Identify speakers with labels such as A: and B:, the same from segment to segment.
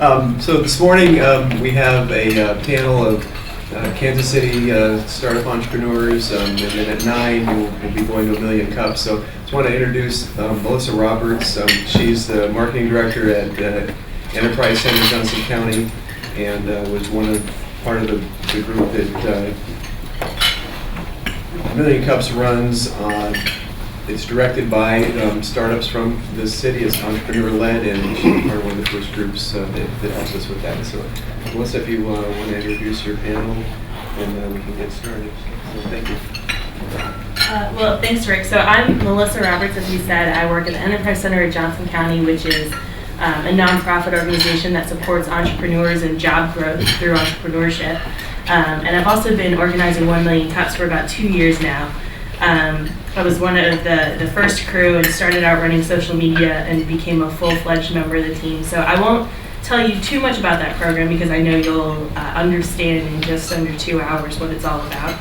A: So this morning we have a panel of Kansas City startup entrepreneurs, and then at 9 we'll be going to A Million Cups. So I just want to introduce Melissa Roberts. She's the marketing director at Enterprise Center, Johnson County, and was part of the group that A Million Cups runs. It's directed by startups from the city. It's entrepreneur-led, and she's part of one of the first groups that helps us with that. So, Melissa, if you want to introduce your panel, and we can get started. So, thank you.
B: Well, thanks, Rick. So I'm Melissa Roberts, as you said. I work at the Enterprise Center at Johnson County, which is a nonprofit organization that supports entrepreneurs and job growth through entrepreneurship. And I've also been organizing 1 Million Cups for about 2 years now. I was one of the first crew and started out running social media and became a full-fledged member of the team. So I won't tell you too much about that program because I know you'll understand in just under 2 hours what it's all about.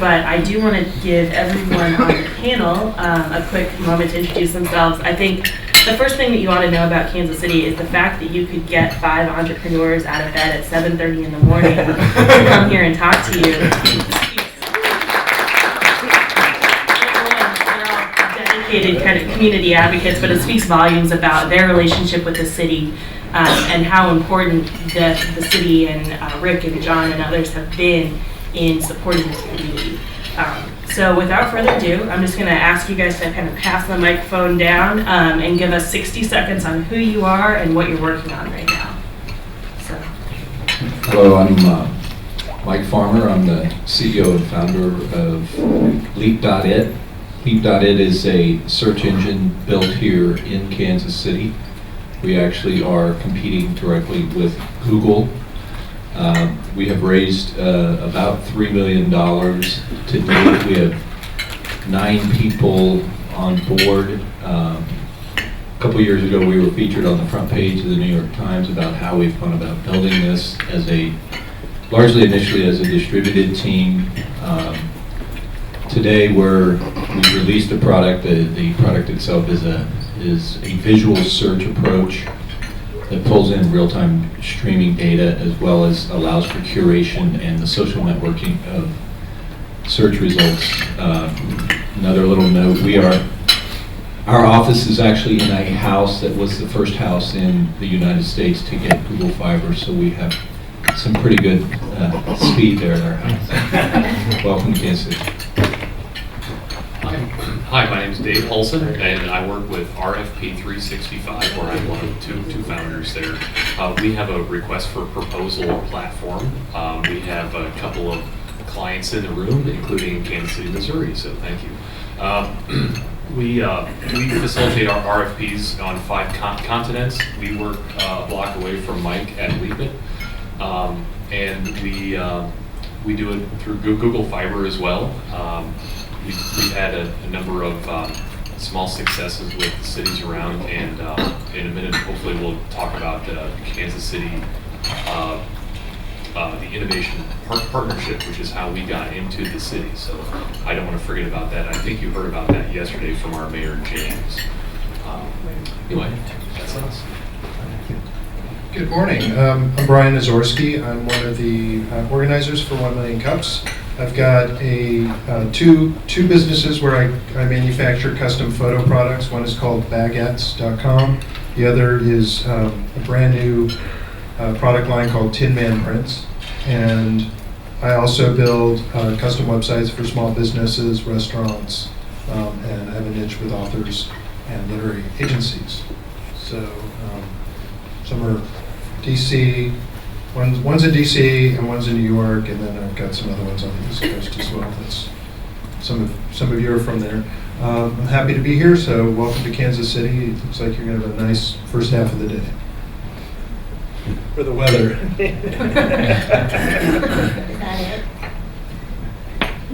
B: But I do want to give everyone on the panel a quick moment to introduce themselves. I think the first thing that you ought to know about Kansas City is the fact that you could get 5 entrepreneurs out of bed at 7:30 in the morning to come here and talk to you. Kind of community advocates, but it speaks volumes about their relationship with the city and how important the city and Rick and John and others have been in supporting this community. So without further ado, I'm just going to ask you guys to kind of pass the microphone down and give us 60 seconds on who you are and what you're working on right now. So.
C: Hello, I'm Mike Farmer. I'm the CEO and founder of Leap.it. Leap.it is a search engine built here in Kansas City. We actually are competing directly with Google. We have raised about $3 million to date. We have 9 people on board. A couple years ago, we were featured on the front page of the New York Times about how we've gone about building this as largely initially as a distributed team. Today we've released a product. The product itself is a visual search approach that pulls in real-time streaming data as well as allows for curation and the social networking of search results. Another little note, our office is actually in a house that was the first house in the United States to get Google Fiber, so we have some pretty good speed there at our house. Welcome to Kansas City.
D: Hi, my name is Dave Olson, and I work with RFP 365, where I'm one of the two founders there. We have a request for proposal platform. We have a couple of clients in the room, including Kansas City, Missouri, so thank you. We facilitate our RFPs on 5 continents. We work a block away from Mike at Leap.it, and we do it through Google Fiber as well. We've had a number of small successes with cities around, and in a minute, hopefully, we'll talk about Kansas City, the Innovation Partnership, which is how we got into the city. So I don't want to forget about that. I think you heard about that yesterday from our Mayor James. Anyway, that's us.
E: Good morning. I'm Brian Nazorski. I'm one of the organizers for 1 Million Cups. I've got two businesses where I manufacture custom photo products. One is called Baguettes.com. The other is a brand new product line called Tin Man Prints. And I also build custom websites for small businesses, restaurants, and I have a niche with authors and literary agencies. So some are DC, one's in DC and one's in New York, and then I've got some other ones on the East Coast as well. That's some of you are from there. I'm happy to be here, so welcome to Kansas City. It looks like you're going to have a nice first half of the day. For the weather.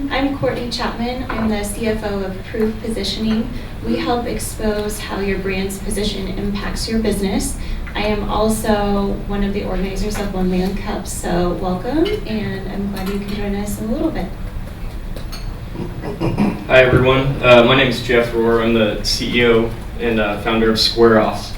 F: I'm Courtney Chapman. I'm the CFO of Proof Positioning. We help expose how your brand's position impacts your business. I am also one of the organizers of 1 Million Cups, so welcome, and I'm glad you can join us in a little bit.
G: Hi everyone, my name is Jeff Rohr. I'm the CEO and founder of SquareOffs.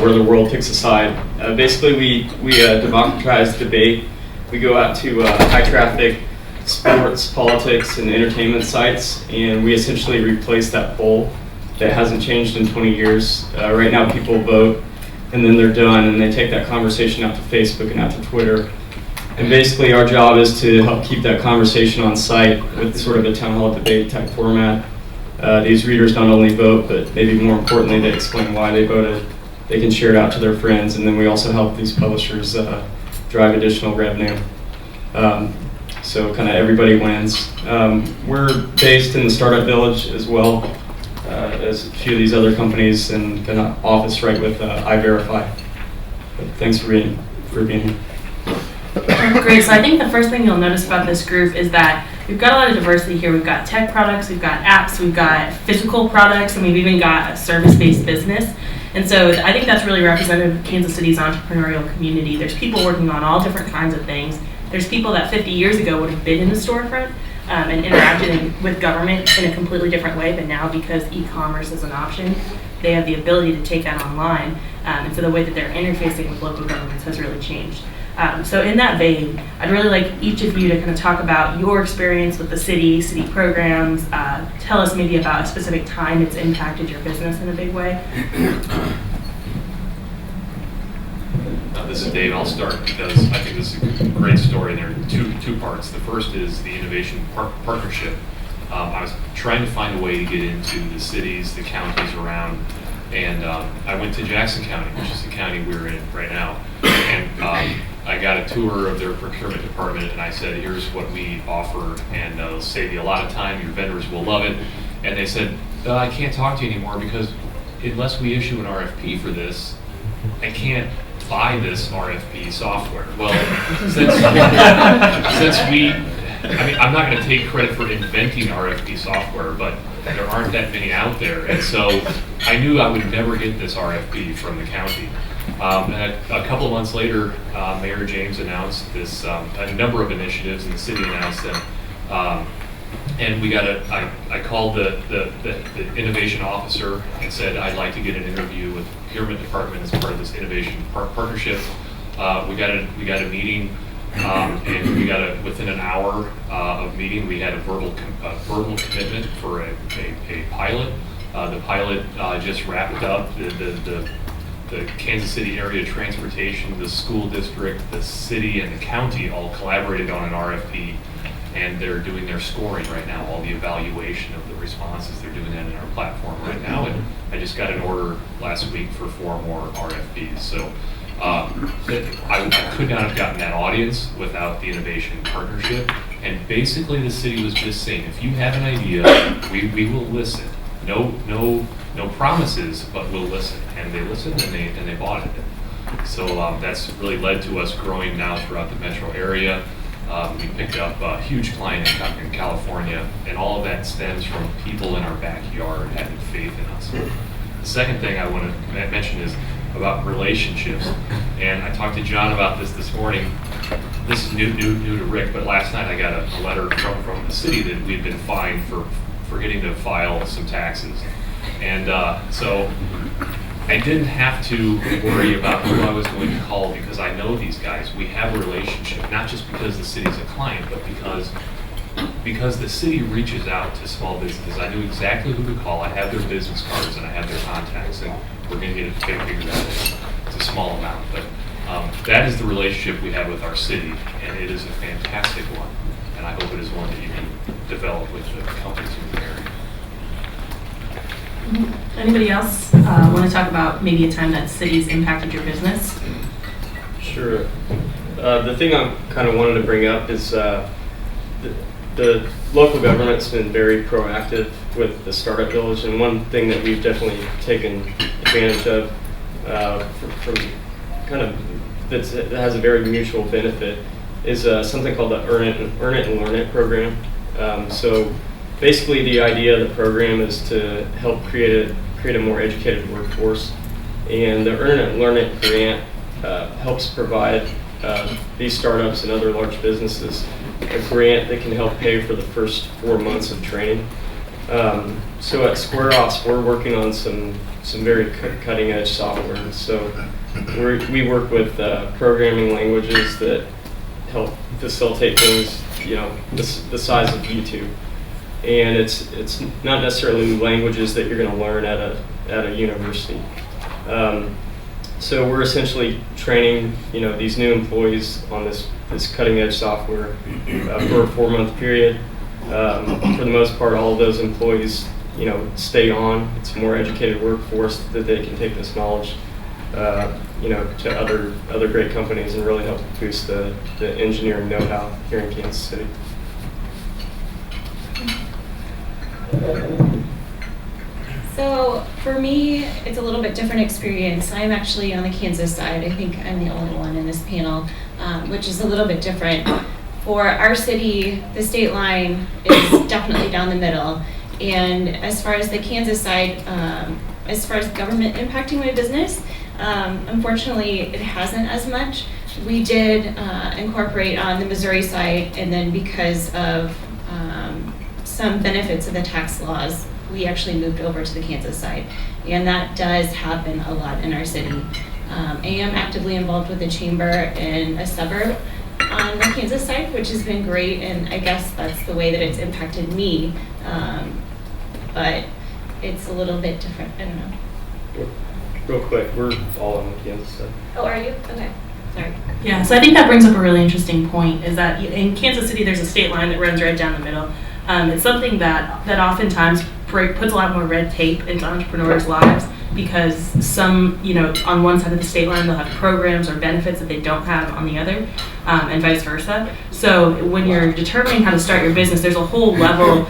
G: where the world takes a side. Basically, we democratize debate. We go out to high traffic sports, politics, and entertainment sites, and we essentially replace that poll that hasn't changed in 20 years. Right now, people vote, and then they're done, and they take that conversation out to Facebook and out to Twitter. And basically, our job is to help keep that conversation on site with sort of a town hall debate type format. These readers not only vote, but maybe more importantly, they explain why they voted. They can share it out to their friends, and then we also help these publishers drive additional revenue. So kind of everybody wins. We're based in the Startup Village as well as a few of these other companies, and got an office right with iVerify. But thanks for being here.
B: Great. So I think the first thing you'll notice about this group is that we've got a lot of diversity here. We've got tech products, we've got apps, we've got physical products, and we've even got a service-based business. And so I think that's really representative of Kansas City's entrepreneurial community. There's people working on all different kinds of things. There's people that 50 years ago would have been in the storefront and interacted with government in a completely different way, but now because e-commerce is an option, they have the ability to take that online. And so the way that they're interfacing with local governments has really changed. So in that vein, I'd really like each of you to kind of talk about your experience with the city programs, tell us maybe about a specific time it's impacted your business in a big way.
D: This is Dave. I'll start because I think this is a great story. There are two parts. The first is the innovation partnership. I was trying to find a way to get into the cities, the counties around, and I went to Jackson County, which is the county we're in right now, and I got a tour of their procurement department, and I said, here's what we offer, and it'll save you a lot of time, your vendors will love it. And they said, I can't talk to you anymore because unless we issue an RFP for this, I can't buy this RFP software. Well, since I'm not going to take credit for inventing RFP software, but there aren't that many out there. And so I knew I would never get this RFP from the county. And a couple of months later, Mayor James announced this, a number of initiatives, and the city announced them. And I called the innovation officer and said, I'd like to get an interview with the procurement department as part of this innovation partnership. We got a meeting, and within an hour of meeting, we had a verbal commitment for a pilot. The pilot just wrapped up. The Kansas City Area Transportation, the school district, the city, and the county all collaborated on an RFP, and they're doing their scoring right now, all the evaluation of the responses. They're doing that in our platform right now, and I just got an order last week for 4 more RFPs. So I could not have gotten that audience without the innovation partnership, and basically the city was just saying, if you have an idea, we will listen. No promises, but we'll listen. And they listened, and they bought it. So that's really led to us growing now throughout the metro area. We picked up a huge client in California, and all of that stems from people in our backyard having faith in us. The second thing I want to mention is about relationships. And I talked to John about this morning. This is new to Rick, but last night I got a letter from the city that we'd been fined for forgetting to file some taxes. And so I didn't have to worry about who I was going to call because I know these guys. We have a relationship, not just because the city's a client, but because the city reaches out to small businesses. I knew exactly who to call. I have their business cards and I have their contacts, and we're going to get it figured out. It's a small amount, but that is the relationship we have with our city, and it is a fantastic one. And I hope it is one that you can develop with the companies in the area.
B: Anybody else want to talk about maybe a time that cities impacted your business?
G: Sure. The thing I kind of wanted to bring up is the local government's been very proactive with the Startup Village, and one thing that we've definitely taken advantage of from kind of that has a very mutual benefit is something called the Earn It and Learn It program. So basically the idea of the program is to help create a more educated workforce, and the Earn It and Learn It grant helps provide these startups and other large businesses a grant that can help pay for the first 4 months of training. So at SquareOps, we're working on some very cutting edge software. So we work with programming languages that help facilitate things, the size of YouTube. And it's not necessarily languages that you're going to learn at a university. So we're essentially training, these new employees on this cutting edge software for a 4-month period. For the most part, all of those employees, stay on. It's a more educated workforce that they can take this knowledge, to other great companies and really help boost the engineering know-how here in Kansas City.
F: So for me, it's a little bit different experience. I'm actually on the Kansas side. I think I'm the only one in this panel, which is a little bit different. For our city, the state line is definitely down the middle. And as far as the Kansas side, as far as government impacting my business, unfortunately, it hasn't as much. We did incorporate on the Missouri side, and then because of some benefits of the tax laws, we actually moved over to the Kansas side. And that does happen a lot in our city. I am actively involved with the chamber in a suburb on the Kansas side, which has been great, and I guess that's the way that it's impacted me. But it's a little bit different. I don't know.
G: Real quick, we're all on the Kansas side.
F: Oh, are you? Okay. Sorry.
B: Yeah, so I think that brings up a really interesting point, is that in Kansas City there's a state line that runs right down the middle. It's something that oftentimes puts a lot more red tape into entrepreneurs' lives, because some, on one side of the state line they'll have programs or benefits that they don't have on the other, and vice versa. So when you're determining how to start your business, there's a whole level,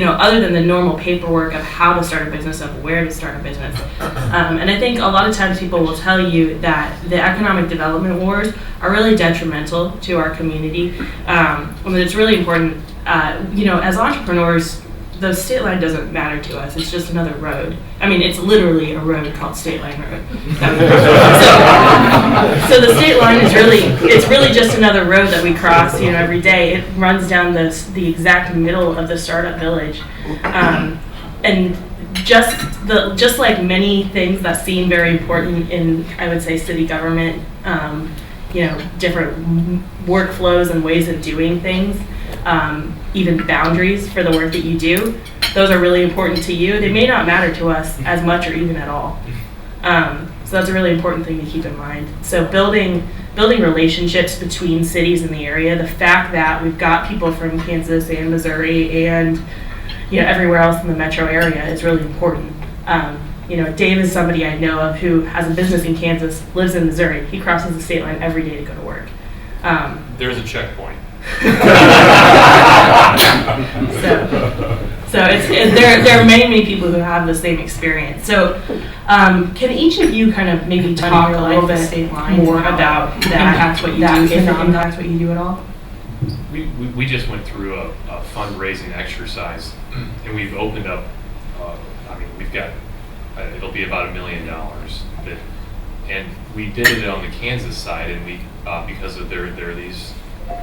B: other than the normal paperwork of how to start a business, of where to start a business. And I think a lot of times people will tell you that the economic development wars are really detrimental to our community. It's really important, as entrepreneurs, the state line doesn't matter to us. It's just another road. I mean, it's literally a road called State Line Road. So the state line is really just another road that we cross, every day. It runs down the exact middle of the startup village, and just like many things that seem very important in, I would say, city government, different workflows and ways of doing things. Even boundaries for the work that you do, those are really important to you. They may not matter to us as much or even at all. So that's a really important thing to keep in mind. So building relationships between cities in the area, the fact that we've got people from Kansas and Missouri and everywhere else in the metro area is really important. Dave is somebody I know of who has a business in Kansas, lives in Missouri. He crosses the state line every day to go to work.
D: There's a checkpoint.
B: So there are many people who have the same experience. So can each of you kind of maybe talk a little bit more about that impacts what you do, if it impacts what you do at all?
D: We just went through a fundraising exercise, and we've opened up. We've got it'll be about $1 million. And we did it on the Kansas side, and we because of there are these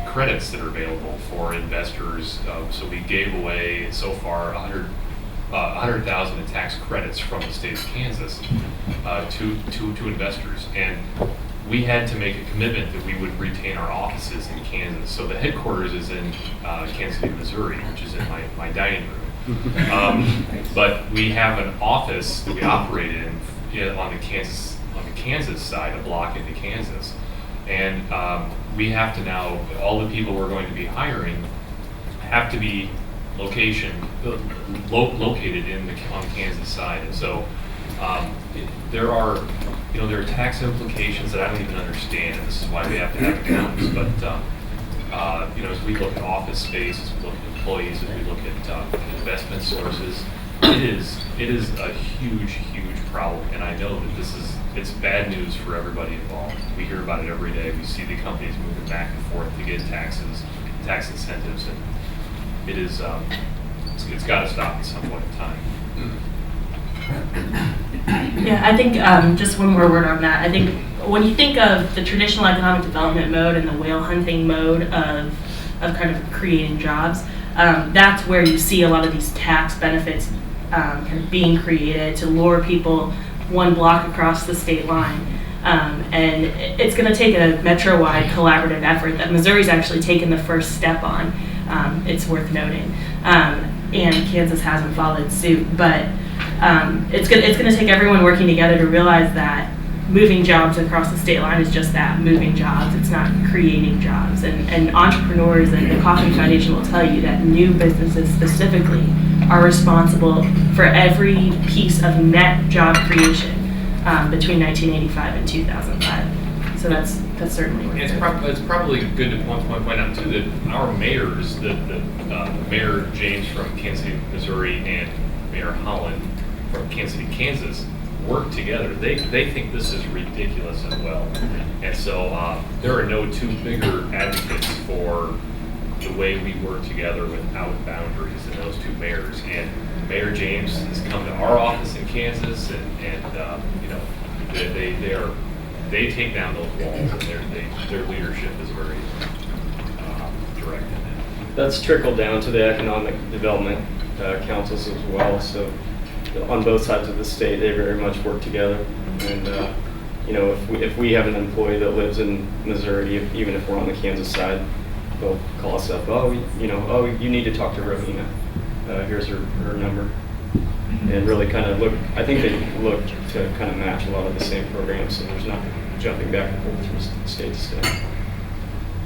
D: credits that are available for investors. So we gave away so far 100,000 in tax credits from the state of Kansas to investors, and we had to make a commitment that we would retain our offices in Kansas. So the headquarters is in Kansas City, Missouri, which is in my dining room. But we have an office that we operate in on the Kansas side, a block into Kansas. And we have to now, all the people we're going to be hiring have to be located on the Kansas side. And so there are tax implications that I don't even understand. This is why we have to have accountants. But as we look at office space, as we look at employees, as we look at investment sources, it is a huge problem. And I know that it's bad news for everybody involved. We hear about it every day. We see the companies moving back and forth to get tax incentives, and it is it's got to stop at some point in time.
B: Yeah, I think just one more word on that. I think when you think of the traditional economic development mode and the whale hunting mode of kind of creating jobs, that's where you see a lot of these tax benefits kind of being created to lure people one block across the state line. And it's going to take a metro-wide collaborative effort that Missouri's actually taken the first step on. It's worth noting. And Kansas hasn't followed suit. But it's going to take everyone working together to realize that moving jobs across the state line is just that, moving jobs. It's not creating jobs. And entrepreneurs and the Kauffman Foundation will tell you that new businesses specifically are responsible for every piece of net job creation between 1985 and 2005. So that's certainly worth
D: It's,
B: it.
D: it's probably good to point out too that our mayors, Mayor James from Kansas City, Missouri, and Mayor Holland from Kansas City, Kansas, work together. They think this is ridiculous as well, and so there are no two bigger advocates for the way we work together without boundaries than those two mayors. And Mayor James has come to our office in Kansas, and you know, they take down those walls, and their leadership is very direct in that.
G: That's trickled down to the economic development councils as well. So on both sides of the state, they very much work together. And you know, if we have an employee that lives in Missouri, even if we're on the Kansas side, they'll call us up. Oh, you need to talk to Rowena. Here's her number. And really kind of look. I think they look to kind of match a lot of the same programs, so there's not jumping back and forth from state to state.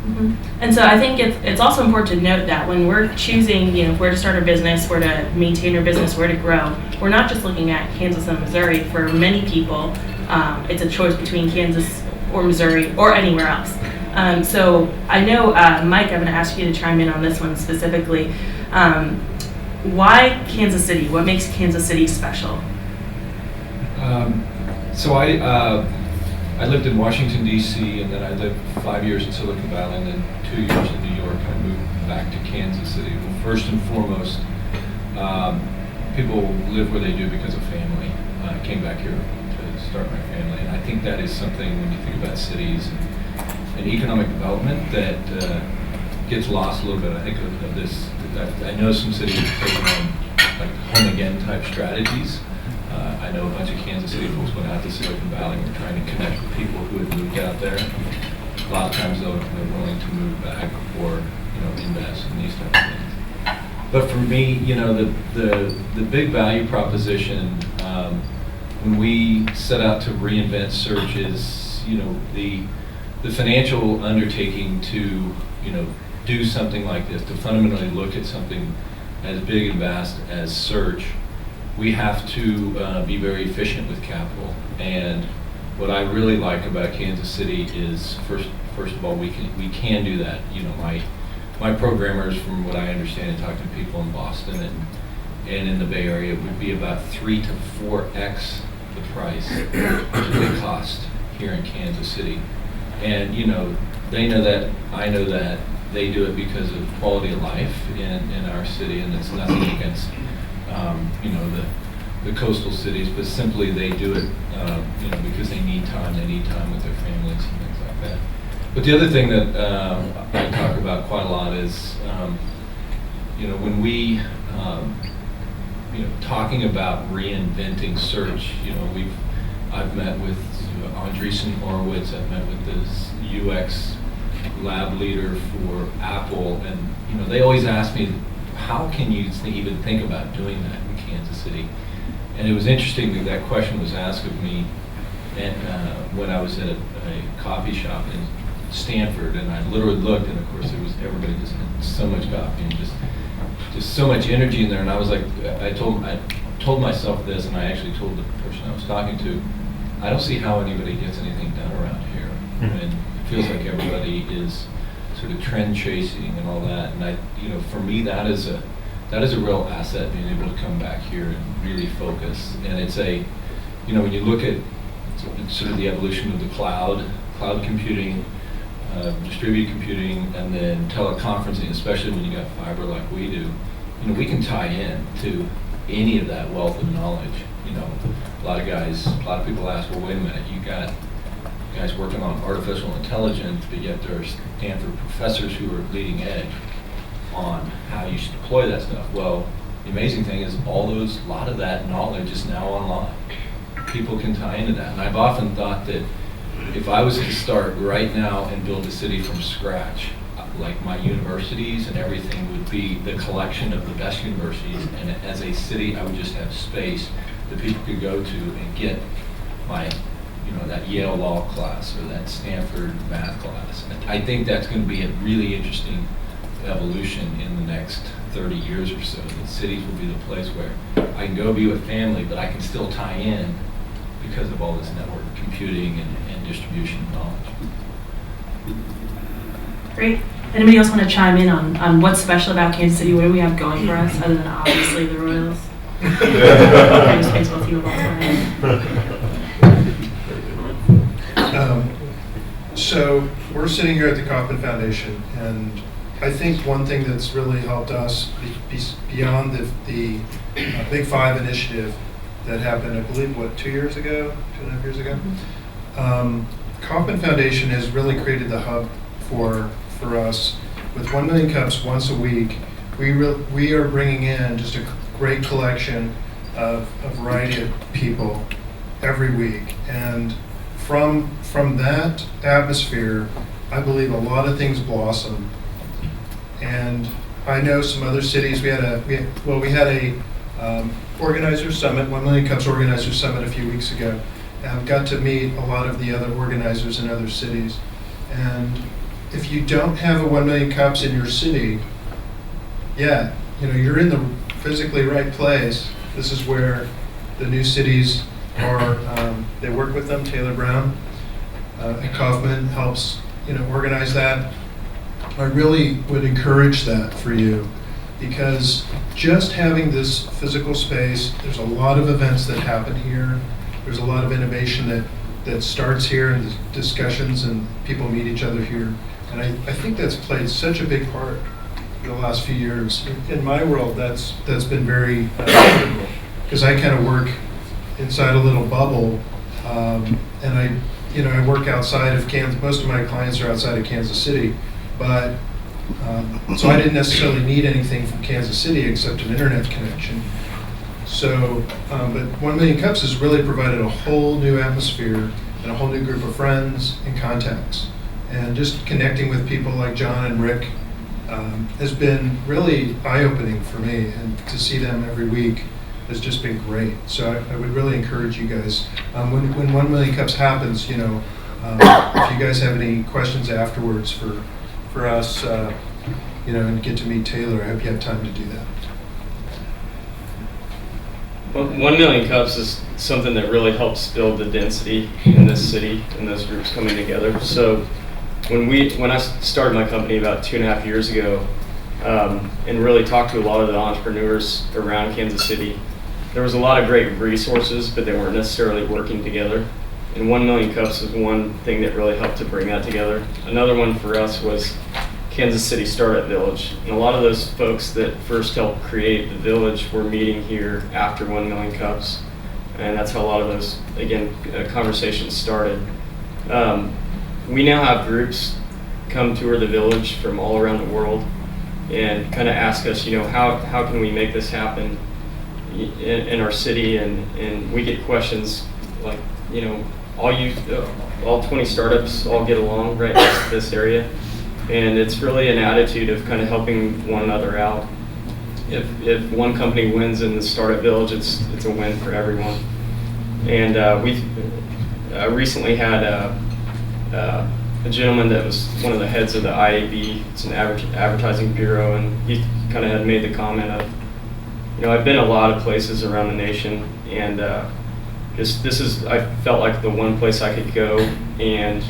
B: Mhm. And so I think it's also important to note that when we're choosing, you know, where to start our business, where to maintain our business, where to grow, we're not just looking at Kansas and Missouri. For many people, it's a choice between Kansas or Missouri or anywhere else. So I know, Mike, I'm going to ask you to chime in on this one specifically. Why Kansas City? What makes Kansas City special?
C: So I lived in Washington, D.C., and then I lived 5 years in Silicon Valley, and then 2 years in New York. I moved back to Kansas City. Well, first and foremost, people live where they do because of family. I came back here to start my family, and I think that is something when you think about cities and economic development that gets lost a little bit. I think of this. I know some cities have taken on like home again type strategies. I know a bunch of Kansas City folks went out to Silicon Valley and were trying to connect with people who had moved out there. A lot of times they're willing to move back or invest in these types of things. But for me, the big value proposition when we set out to reinvent search is the financial undertaking to do something like this, to fundamentally look at something as big and vast as search. We have to be very efficient with capital. And what I really like about Kansas City is first of all we can do that. My programmers, from what I understand and talking to people in Boston and in the Bay Area, would be about 3 to 4x the price that they cost here in Kansas City. And they know that, I know that, they do it because of quality of life in our city, and it's nothing against the coastal cities, but simply they do it because they need time with their families and things like that. But the other thing that I talk about quite a lot is when we talking about reinventing search, I've met with Andreessen Horowitz, I've met with this UX lab leader for Apple, and they always ask me, how can you even think about doing that in Kansas City? And it was interesting that question was asked of me when I was at a coffee shop in Stanford, and I literally looked, and of course everybody just had so much coffee and just so much energy in there, and I was like, I told myself this, and I actually told the person I was talking to, I don't see how anybody gets anything done around here. And it feels like everybody is sort of trend chasing and all that, and for me that is a real asset, being able to come back here and really focus. And it's when you look at sort of the evolution of the cloud computing, distributed computing, and then teleconferencing, especially when you got fiber like we do, we can tie in to any of that wealth of knowledge. A lot of people ask, well, wait a minute, you got guys working on artificial intelligence, but yet there are Stanford professors who are leading edge. on how you should deploy that stuff. Well, the amazing thing is a lot of that knowledge is now online. People can tie into that. And I've often thought that if I was to start right now and build a city from scratch, like my universities and everything would be the collection of the best universities, and as a city, I would just have space that people could go to and get my, that Yale law class or that Stanford math class. And I think that's going to be a really interesting evolution in the next 30 years or so. That cities will be the place where I can go be with family, but I can still tie in because of all this network computing and distribution of knowledge.
B: Great. Anybody else want to chime in on what's special about Kansas City? What do we have going for us other than obviously the Royals? Greatest baseball team of all time.
E: So we're sitting here at the Kauffman Foundation, and I think one thing that's really helped us beyond the Big Five initiative that happened, I believe, 2 years ago, 2.5 years ago? Kauffman Foundation has really created the hub for us. With 1 million cups once a week, we are bringing in just a great collection of a variety of people every week. And from that atmosphere, I believe a lot of things blossom. And I know some other cities. We had a organizer summit, 1 Million Cups organizer summit a few weeks ago, and got to meet a lot of the other organizers in other cities. And if you don't have a 1 Million Cups in your city yet, you're in the physically right place. This is where the new cities are. They work with them. Taylor Brown at Kauffman helps organize that. I really would encourage that for you, because just having this physical space, there's a lot of events that happen here. There's a lot of innovation that starts here, and discussions, and people meet each other here. And I think that's played such a big part in the last few years. In my world, that's been very critical, because I kind of work inside a little bubble, and I work outside of Kansas. Most of my clients are outside of Kansas City, but so I didn't necessarily need anything from Kansas City except an internet connection. So, but 1 Million Cups has really provided a whole new atmosphere and a whole new group of friends and contacts. And just connecting with people like John and Rick has been really eye-opening for me, and to see them every week has just been great. So I would really encourage you guys, when 1 Million Cups happens, if you guys have any questions afterwards for us, and get to meet Taylor, I hope you have time to do that.
G: Well, 1 Million Cups is something that really helps build the density in this city and those groups coming together. So when I started my company about 2.5 years ago, and really talked to a lot of the entrepreneurs around Kansas City, there was a lot of great resources, but they weren't necessarily working together. And 1 Million Cups was one thing that really helped to bring that together. Another one for us was Kansas City Startup Village. And a lot of those folks that first helped create the village were meeting here after 1 Million Cups. And that's how a lot of those, again, conversations started. We now have groups come tour the village from all around the world and kind of ask us, how can we make this happen in our city? And we get questions like, all 20 startups all get along right next to this area. And it's really an attitude of kind of helping one another out. If one company wins in the startup village, it's a win for everyone. And we recently had a gentleman that was one of the heads of the IAB. It's an advertising bureau, and he kind of had made the comment of, I've been a lot of places around the nation, and I felt like the one place I could go and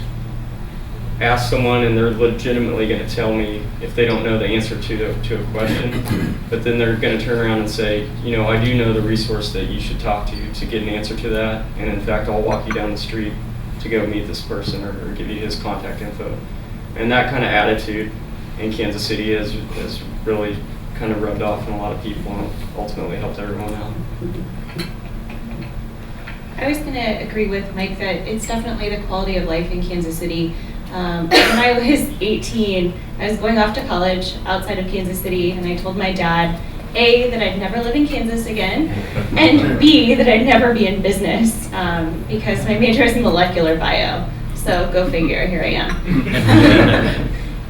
G: ask someone, and they're legitimately going to tell me if they don't know the answer to a question, but then they're going to turn around and say, I do know the resource that you should talk to get an answer to that, and in fact, I'll walk you down the street to go meet this person or give you his contact info. And that kind of attitude in Kansas City has really kind of rubbed off on a lot of people and ultimately helped everyone out.
F: I was going to agree with Mike that it's definitely the quality of life in Kansas City. When I was 18, I was going off to college outside of Kansas City, and I told my dad, A, that I'd never live in Kansas again, and B, that I'd never be in business, because my major is in molecular bio. So go figure, here I am.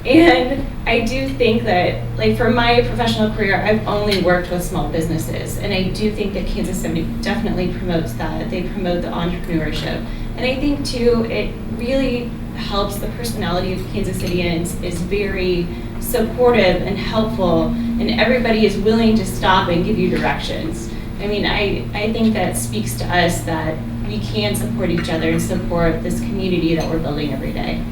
F: And I do think that, like, for my professional career, I've only worked with small businesses, and I do think that Kansas City definitely promotes that. They promote the entrepreneurship. And I think, too, it really helps the personality of Kansas Cityans is very supportive and helpful, and everybody is willing to stop and give you directions. I mean, I think that speaks to us that we can support each other and support this community that we're building every day.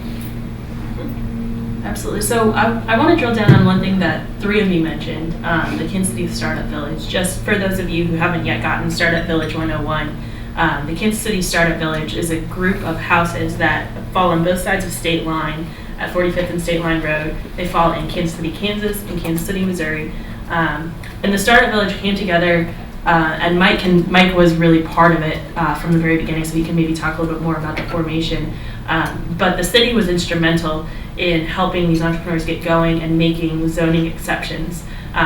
B: Absolutely. So I want to drill down on one thing that three of you mentioned, the Kansas City Startup Village. Just for those of you who haven't yet gotten Startup Village 101, the Kansas City Startup Village is a group of houses that fall on both sides of State Line at 45th and State Line Road. They fall in Kansas City, Kansas, and Kansas City, Missouri. And the Startup Village came together, and Mike was really part of it from the very beginning, so he can maybe talk a little bit more about the formation. But the city was instrumental in helping these entrepreneurs get going and making zoning exceptions.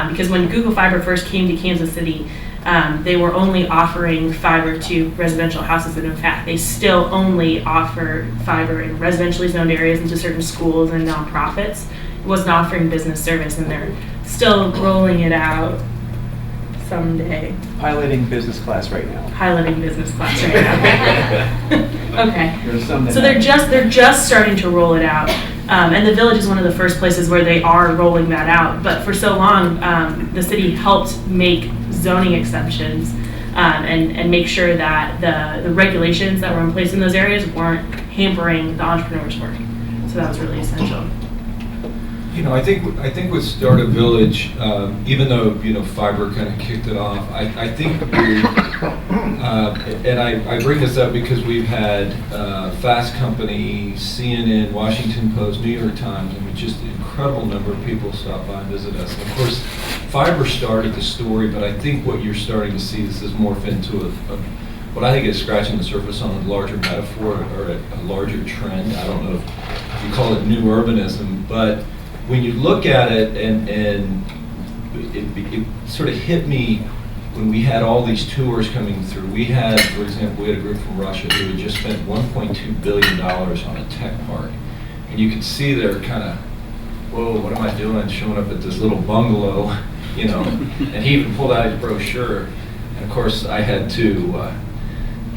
B: Because when Google Fiber first came to Kansas City, they were only offering fiber to residential houses, and in fact, they still only offer fiber in residentially zoned areas and to certain schools and nonprofits. It wasn't offering business service, and they're still rolling it out someday.
H: Piloting business class right now.
B: Piloting business class right now. Okay.
H: There's some that
B: So they're just starting to roll it out, and the village is one of the first places where they are rolling that out. But for so long, the city helped make zoning exceptions and make sure that the regulations that were in place in those areas weren't hampering the entrepreneurs' work. So that was really essential.
C: You know, I think with Startup Village, even though, you know, fiber kind of kicked it off, I think we, and I bring this up because we've had Fast Company, CNN, Washington Post, New York Times, I mean, just an incredible number of people stop by and visit us. And of course, fiber started the story, but I think what you're starting to see is this morph into what I think is scratching the surface on a larger metaphor or a larger trend. I don't know if you call it new urbanism, but when you look at it, and it sort of hit me when we had all these tours coming through. We had, for example, we had a group from Russia who had just spent $1.2 billion on a tech park. And you could see they're kind of, whoa, what am I doing showing up at this little bungalow, you know? And he even pulled out his brochure. And of course, I had to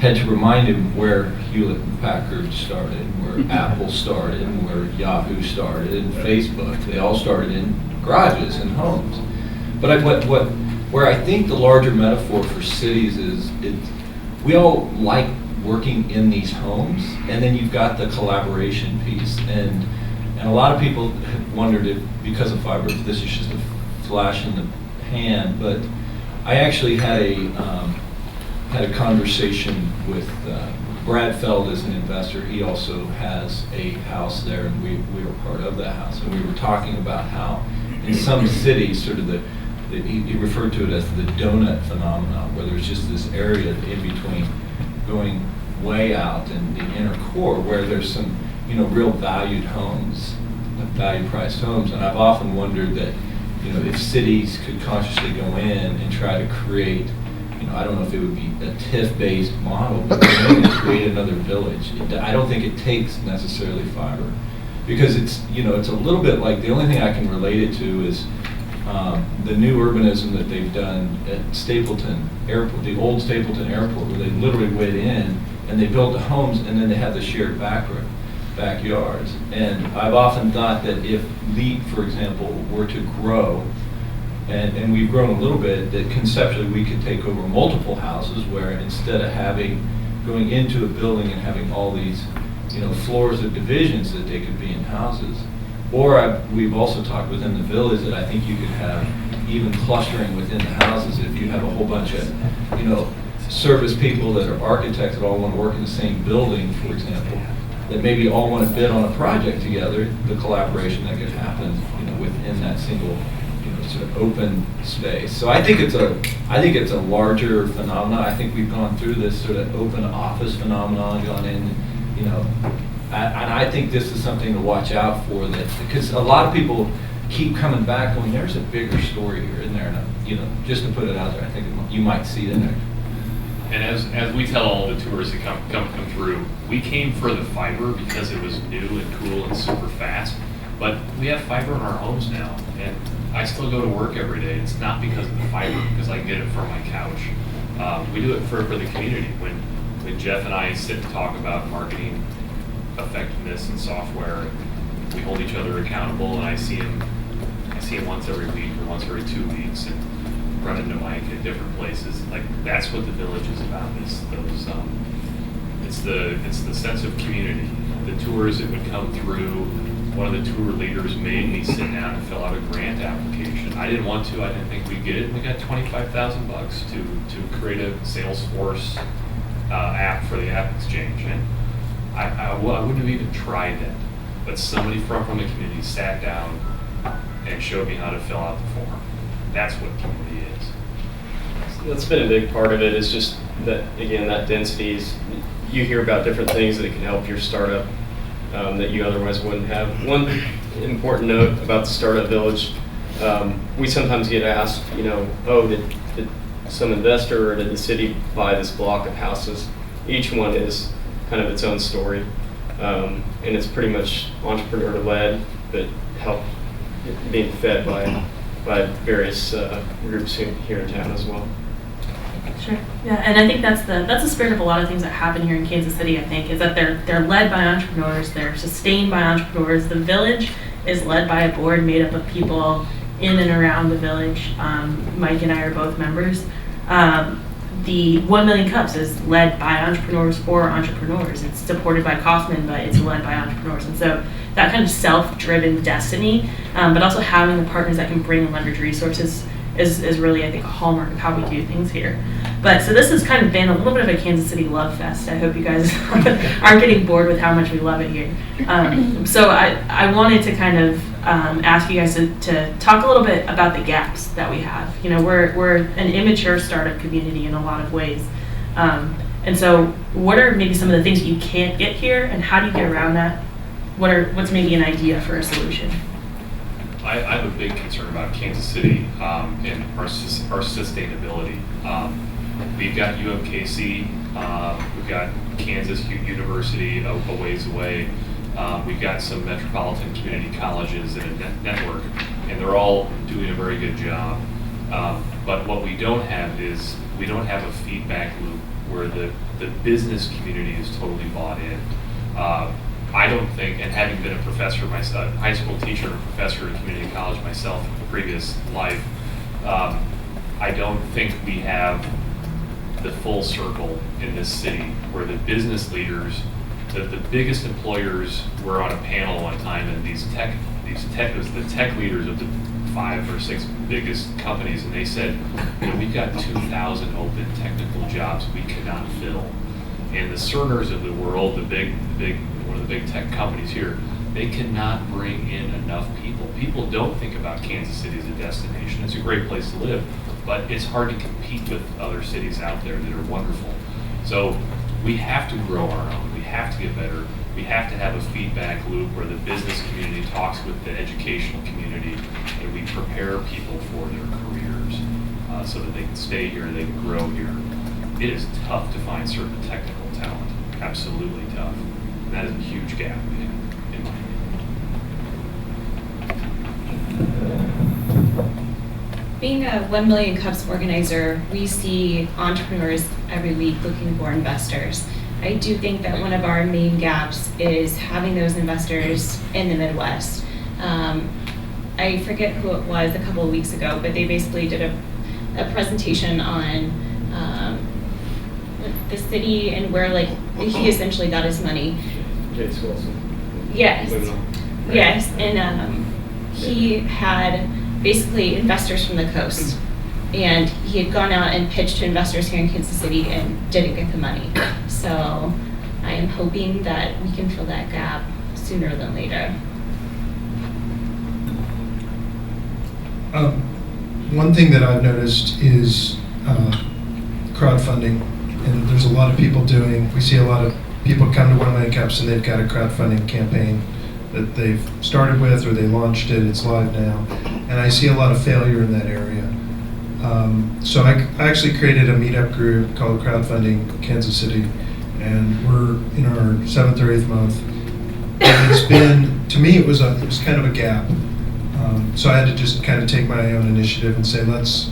C: remind him where Hewlett and Packard started, where Apple started, and where Yahoo started, and Facebook. They all started in garages and homes. But where I think the larger metaphor for cities is we all like working in these homes, and then you've got the collaboration piece. And a lot of people have wondered if, because of fiber, if this is just a flash in the pan. But I actually had a conversation with Brad Feld as an investor. He also has a house there, and we were part of that house. And we were talking about how in some cities, sort of he referred to it as the donut phenomenon, where there's just this area in between going way out in the inner core where there's some, you know, real valued homes, value priced homes. And I've often wondered that, you know, if cities could consciously go in and try to create, you know, I don't know if it would be a TIF-based model, but maybe create another village. I don't think it takes necessarily fiber, because it's, you know, it's a little bit like, the only thing I can relate it to is the new urbanism that they've done at Stapleton Airport, the old Stapleton Airport, where they literally went in and they built the homes and then they had the shared backyards. And I've often thought that if LEAP, for example, were to grow, and we've grown a little bit, that conceptually we could take over multiple houses, where instead of going into a building and having all these, you know, floors of divisions, that they could be in houses. Or we've also talked within the village that I think you could have even clustering within the houses if you have a whole bunch of, you know, service people that are architects that all want to work in the same building, for example, that maybe all want to bid on a project together, the collaboration that could happen, you know, within that single, you know, sort of open space. So I think it's a larger phenomenon. I think we've gone through this sort of open office phenomenon, gone in, you know, And I think this is something to watch out for, that, because a lot of people keep coming back going, there's a bigger story here, isn't there? And, you know, just to put it out there, I think you might see it in there.
D: And as we tell all the tourists that come through, we came for the fiber because it was new and cool and super fast. But we have fiber in our homes now, and I still go to work every day. It's not because of the fiber, because I can get it from my couch. We do it for the community. When Jeff and I sit and talk about marketing effectiveness and software, we hold each other accountable, and I see him once every week or once every 2 weeks, and run into Mike at different places. Like, that's what the village is about. It's the sense of community. The tours that would come through, one of the tour leaders made me sit down and fill out a grant application. I didn't want to. I didn't think we'd get it. We got $25,000 to create a Salesforce app for the App Exchange, and I wouldn't have even tried that. But somebody from the community sat down and showed me how to fill out the form. That's what community is.
G: That's been a big part of it, is just that, again, that density is, you hear about different things that can help your startup that you otherwise wouldn't have. One important note about the Startup Village, we sometimes get asked, you know, oh, did some investor or did the city buy this block of houses? Each one is kind of its own story, and it's pretty much entrepreneur-led, but help being fed by various groups here in town as well.
B: Sure. Yeah, and I think that's the spirit of a lot of things that happen here in Kansas City. I think is that they're led by entrepreneurs, they're sustained by entrepreneurs. The village is led by a board made up of people in and around the village. Mike and I are both members. The 1 Million Cups is led by entrepreneurs for entrepreneurs. It's supported by Kaufman, but it's led by entrepreneurs. And so that kind of self-driven destiny, but also having the partners that can bring and leverage resources is really, I think, a hallmark of how we do things here. But so this has kind of been a little bit of a Kansas City love fest. I hope you guys aren't getting bored with how much we love it here. So I wanted to kind of ask you guys to talk a little bit about the gaps that we have. You know, we're an immature startup community in a lot of ways. And so what are maybe some of the things you can't get here, and how do you get around that? What's maybe an idea for a solution?
D: I have a big concern about Kansas City and our sustainability. We've got UMKC, we've got Kansas University a ways away. We've got some metropolitan community colleges and a network, and they're all doing a very good job. But what we don't have is we don't have a feedback loop where the business community is totally bought in. I don't think, and having been a professor myself, high school teacher and professor at community college myself in a previous life, I don't think we have the full circle in this city where the business leaders, the biggest employers were on a panel one time, and it was the tech leaders of the 5 or 6 biggest companies, and they said, you know, we've got 2,000 open technical jobs we cannot fill. And the Cerners of the world, one of the big tech companies here, they cannot bring in enough people. People don't think about Kansas City as a destination. It's a great place to live, but it's hard to compete with other cities out there that are wonderful. So we have to grow our own. We have to get better. We have to have a feedback loop where the business community talks with the educational community, and we prepare people for their careers so that they can stay here and they can grow here. It is tough to find certain technical talent, absolutely tough. And that is a huge gap in my opinion.
F: Being a 1 Million Cups organizer, we see entrepreneurs every week looking for investors. I do think that one of our main gaps is having those investors in the Midwest. I forget who it was a couple of weeks ago, but they basically did a presentation on the city and where, like, he essentially got his money.
G: Jace Wilson.
F: Yes.
G: Right.
F: Yes, and he had basically investors from the coast, and he had gone out and pitched to investors here in Kansas City and didn't get the money. So I am hoping that we can fill that gap sooner than later.
E: One thing that I've noticed is crowdfunding, and there's a lot of people we see a lot of people come to 1 Million Cups and they've got a crowdfunding campaign that they've started with, or they launched it, it's live now, and I see a lot of failure in that area. So I actually created a meetup group called Crowdfunding Kansas City, and we're in our 7th or 8th month. And it's been, to me, it was kind of a gap. So I had to just kind of take my own initiative and say, let's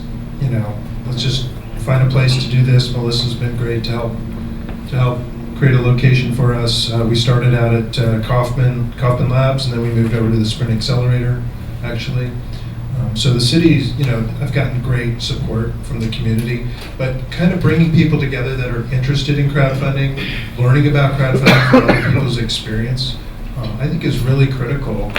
E: just find a place to do this. Melissa's been great to help create a location for us. We started out at Kaufman Labs, and then we moved over to the Sprint Accelerator, actually. So the cities, I've gotten great support from the community, but kind of bringing people together that are interested in crowdfunding, learning about crowdfunding from other people's experience, I think is really critical.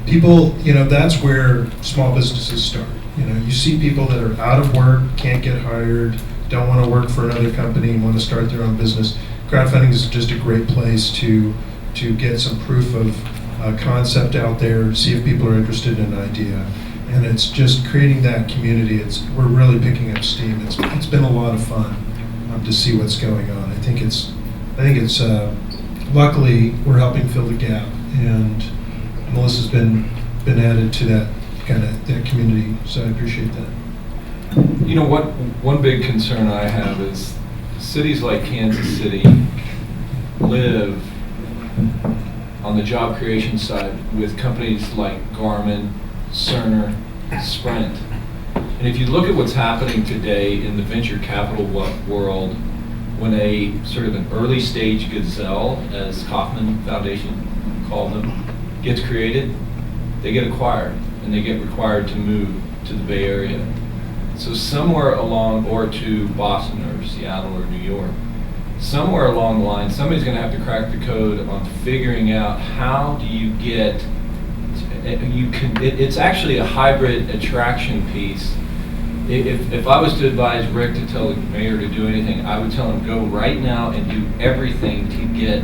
E: People, that's where small businesses start. You see people that are out of work, can't get hired, don't want to work for another company, want to start their own business. Crowdfunding is just a great place to get some proof of concept out there, see if people are interested in an idea. And it's just creating that community. We're really picking up steam. It's been a lot of fun to see what's going on. I think it's luckily we're helping fill the gap, and Melissa's been added to that community. So I appreciate that.
C: One big concern I have is cities like Kansas City live on the job creation side with companies like Garmin, Cerner, Sprint. And if you look at what's happening today in the venture capital world, when a sort of an early stage gazelle, as Kauffman Foundation called them, gets created, they get acquired, and they get required to move to the Bay Area. So somewhere along, or to Boston or Seattle or New York, somewhere along the line, somebody's going to have to crack the code on figuring out how do you get, it's actually a hybrid attraction piece. If I was to advise Rick to tell the mayor to do anything, I would tell him go right now and do everything to get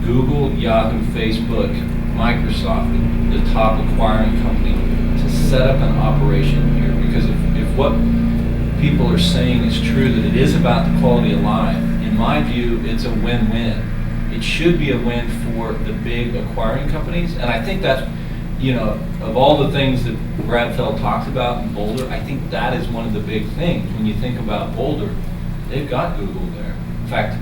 C: Google, Yahoo, Facebook, Microsoft, the top acquiring company, to set up an operation here. Because if what people are saying is true, that it is about the quality of life, in my view, it's a win-win. It should be a win for the big acquiring companies, and I think that's, of all the things that Brad Feld talks about in Boulder, I think that is one of the big things. When you think about Boulder, they've got Google there. In fact,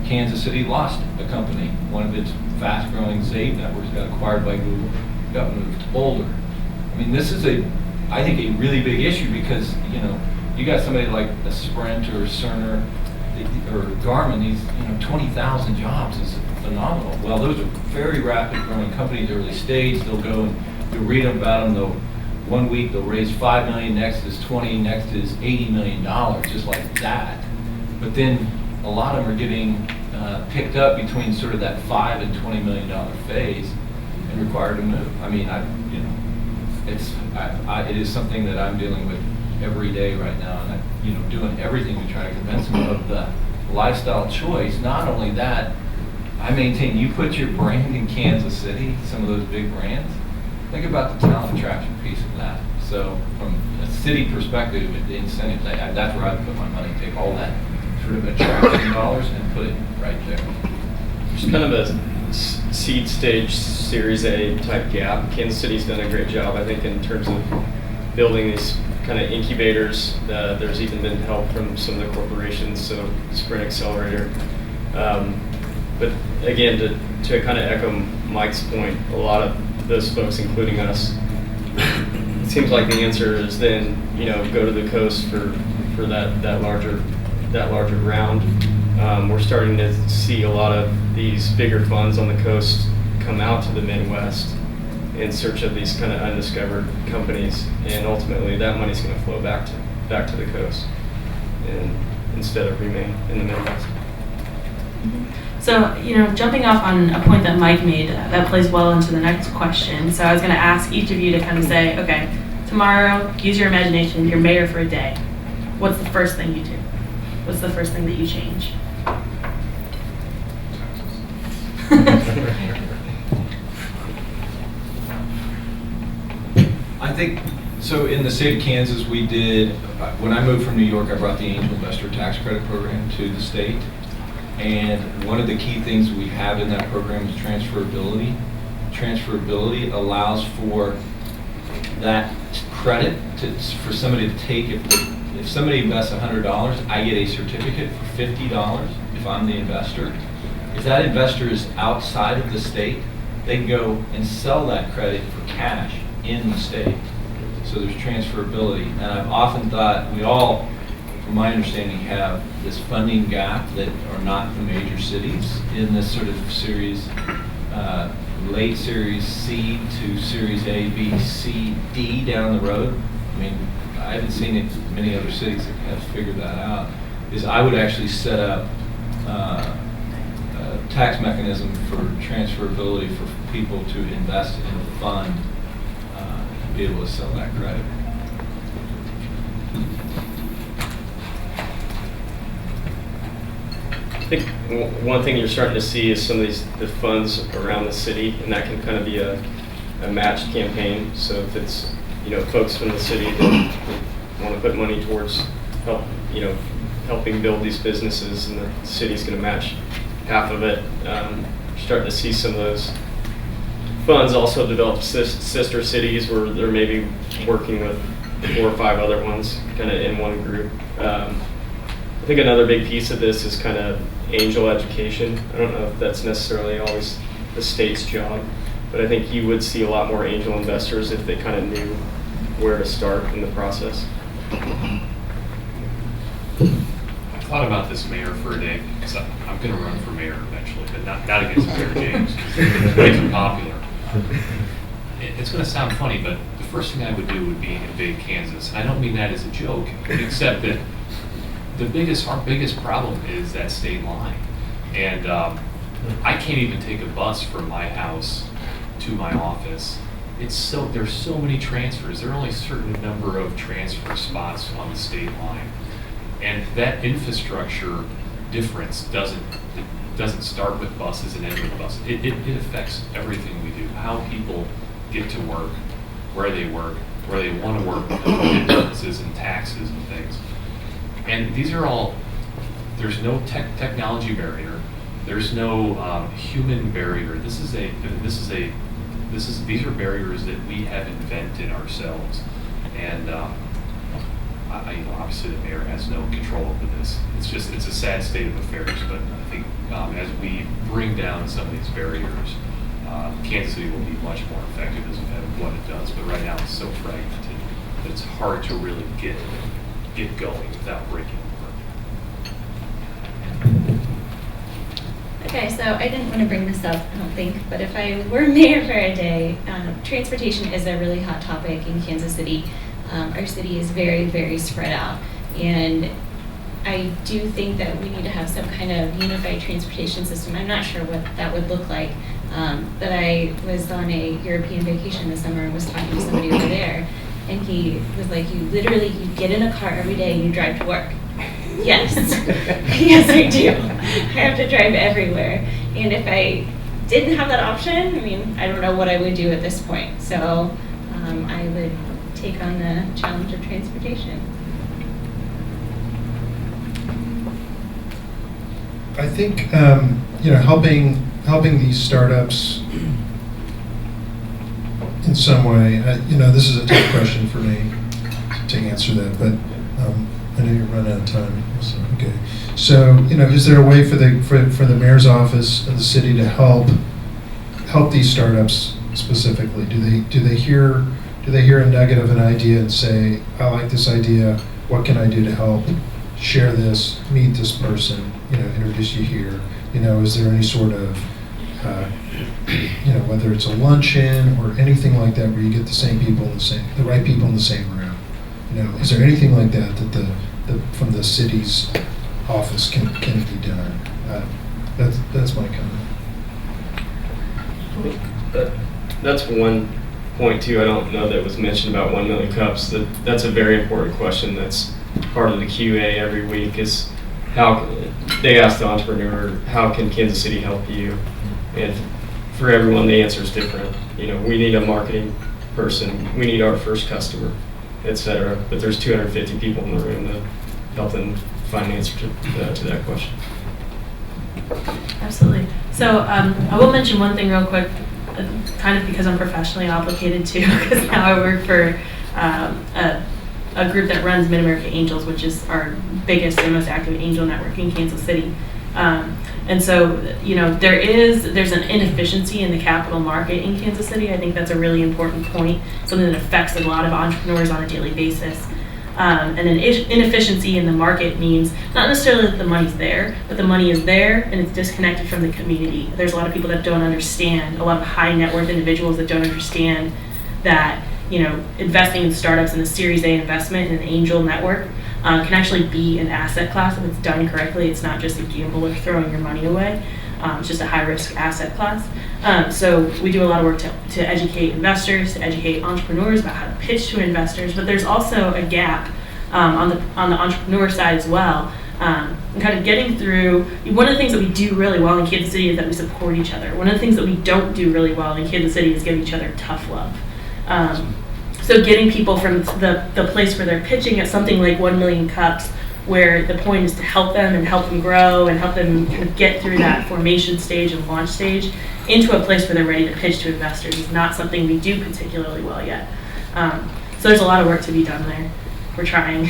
C: Kansas City lost a company. One of its fast-growing Zave networks got acquired by Google, got moved to Boulder. I mean, this is I think a really big issue because, you got somebody like a Sprint or Cerner or Garmin, these 20,000 jobs is phenomenal. Well, those are very rapid growing companies, early stage. They'll go and you'll read about them. One week they'll raise $5 million, next is 20, next is $80 million, just like that. But then a lot of them are getting picked up between sort of that $5 and $20 million phase and required to move. I mean, it is something that I'm dealing with every day right now, and I'm doing everything to try to convince them of the lifestyle choice. Not only that, I maintain you put your brand in Kansas City, some of those big brands. Think about the talent attraction piece of that. So from a city perspective, the incentives, that's where I put my money. Take all that sort of attraction dollars and put it right there.
G: There's kind of a seed stage Series A type gap. Kansas City's done a great job, I think, in terms of building these kind of incubators. There's even been help from some of the corporations, so Sprint Accelerator. But again, to kind of echo Mike's point, a lot of those folks, including us, it seems like the answer is then, go to the coast for that larger round. We're starting to see a lot of these bigger funds on the coast come out to the Midwest in search of these kind of undiscovered companies, and ultimately that money's going to flow back to the coast, and instead of remain in the Midwest.
B: So, jumping off on a point that Mike made, that plays well into the next question. So I was going to ask each of you to kind of say, okay, tomorrow, use your imagination, you're mayor for a day. What's the first thing you do? What's the first thing that you change?
C: I think, so in the state of Kansas, we did, when I moved from New York, I brought the Angel Investor Tax Credit Program to the state. And one of the key things we have in that program is transferability. Transferability allows for that credit for somebody to take. If somebody invests $100, I get a certificate for $50 if I'm the investor. If that investor is outside of the state, they can go and sell that credit for cash in the state. So there's transferability. And I've often thought we all, from my understanding, have this funding gap that are not the major cities in this sort of series, late series C to series A, B, C, D down the road. I mean, I haven't seen it, many other cities that have figured that out, is I would actually set up a tax mechanism for transferability for people to invest in a fund to be able to sell that credit.
G: I think one thing you're starting to see is some of the funds around the city, and that can kind of be a matched campaign. So if it's, folks from the city that want to put money towards helping build these businesses, and the city's going to match half of it. Starting to see some of those funds also develop sister cities where they're maybe working with 4 or 5 other ones kind of in one group. I think another big piece of this is kind of angel education. I don't know if that's necessarily always the state's job, but I think you would see a lot more angel investors if they kind of knew where to start in the process.
D: I thought about this mayor for a day, because I'm going to run for mayor eventually, but not against Mayor James, because he's too popular. It's going to sound funny, but the first thing I would do would be invade Kansas. And I don't mean that as a joke, except that our biggest problem is that state line. And I can't even take a bus from my house to my office. There's so many transfers. There are only a certain number of transfer spots on the state line. And that infrastructure difference doesn't start with buses and end with buses. It affects everything we do. How people get to work, where they want to work, differences in taxes and things. And these are all, there's no technology barrier. There's no human barrier. These are barriers that we have invented ourselves. And obviously the mayor has no control over this. It's a sad state of affairs, but I think as we bring down some of these barriers, Kansas City will be much more effective at what it does. But right now it's so fragmented that it's hard to really get going without breaking apart.
F: Okay, so I didn't want to bring this up, I don't think, but if I were mayor for a day, transportation is a really hot topic in Kansas City. Our city is very, very spread out, and I do think that we need to have some kind of unified transportation system. I'm not sure what that would look like, but I was on a European vacation this summer and was talking to somebody over there, and he was like, you get in a car every day and you drive to work. Yes, yes I do. I have to drive everywhere, and if I didn't have that option, I don't know what I would do at this point. So I would take on the challenge of transportation.
E: I think helping these startups in some way. This is a tough question for me to answer that, but I know you're running out of time. So, okay. So is there a way for the mayor's office and the city to help these startups specifically? Do they hear a nugget of an idea and say, I like this idea, what can I do to help? Share this, meet this person, introduce you here. Is there any sort of, whether it's a luncheon or anything like that where you get the right people in the same room? Is there anything like that from the city's office can be done? That's my comment.
G: That's one point too. I don't know that it was mentioned about 1 million cups. That's a very important question. That's part of the QA every week. Is how they ask the entrepreneur, how can Kansas City help you? And for everyone, the answer is different. We need a marketing person. We need our first customer, etc. But there's 250 people in the room that help them find an answer to that question.
B: Absolutely. So I will mention one thing real quick, kind of because I'm professionally obligated to, because now I work for a group that runs Mid-America Angels, which is our biggest and most active angel network in Kansas City. And so, you know, there's an inefficiency in the capital market in Kansas City. I think that's a really important point, something that affects a lot of entrepreneurs on a daily basis. And an inefficiency in the market means not necessarily that the money's there, but the money is there and it's disconnected from the community. There's a lot of people that don't understand, a lot of high net worth individuals that don't understand that, you know, investing in startups in a Series A investment in an angel network can actually be an asset class if it's done correctly. It's not just a gamble or throwing your money away. It's just a high risk asset class. So we do a lot of work to educate investors, to educate entrepreneurs about how to pitch to investors, but there's also a gap on the entrepreneur side as well. Kind of getting through, one of the things that we do really well in Kansas City is that we support each other. One of the things that we don't do really well in Kansas City is give each other tough love. So getting people from the place where they're pitching at something like 1 million cups, where the point is to help them and help them grow and help them kind of get through that formation stage and launch stage into a place where they're ready to pitch to investors is not something we do particularly well yet. So there's a lot of work to be done there. We're trying.